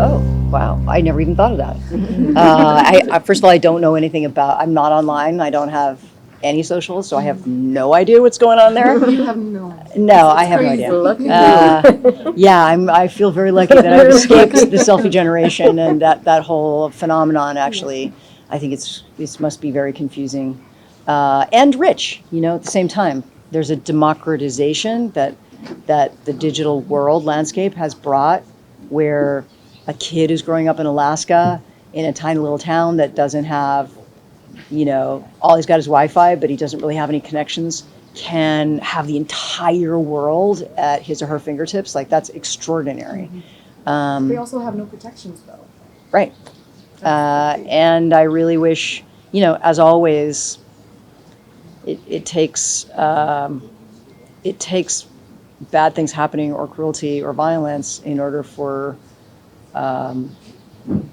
Oh, wow. I never even thought of that. First of all, I don't know anything about, I'm not online. I don't have any socials, so I have no idea what's going on there. You have no. No, I have no crazy. idea. Lucky you. Yeah, I feel very lucky that I've escaped the selfie generation and that whole phenomenon. Actually, I think it must be very confusing and rich. At the same time, there's a democratization that the digital world landscape has brought, where a kid who's growing up in Alaska in a tiny little town that doesn't have, all he's got is Wi-Fi, but he doesn't really have any connections, can have the entire world at his or her fingertips. Like, that's extraordinary. They also have no protections, though. Right. And I really wish, as always, it takes bad things happening or cruelty or violence in order for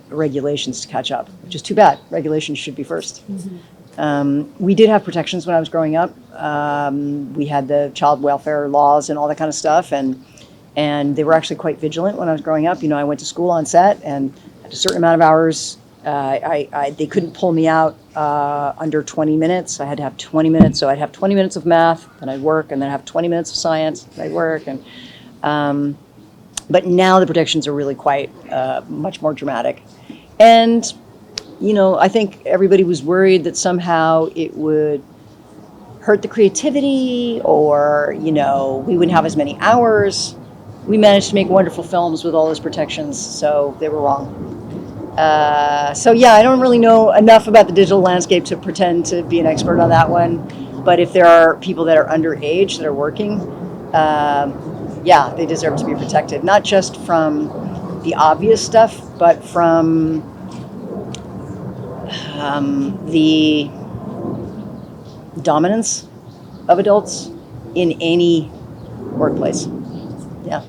regulations to catch up, which is too bad. Regulations should be first. We did have protections when I was growing up. We had the child welfare laws and all that kind of stuff, and they were actually quite vigilant when I was growing up. I went to school on set, and at a certain amount of hours, they couldn't pull me out under 20 minutes. I had to have 20 minutes, so I'd have 20 minutes of math, then I'd work, and then I'd have 20 minutes of science, and I'd work. But now the protections are really quite much more dramatic. And, I think everybody was worried that somehow it would hurt the creativity, or, we wouldn't have as many hours. We managed to make wonderful films with all those protections, so they were wrong. So yeah, I don't really know enough about the digital landscape to pretend to be an expert on that one. But if there are people that are underage that are working, yeah, they deserve to be protected, not just from the obvious stuff, but from the dominance of adults in any workplace. Yeah.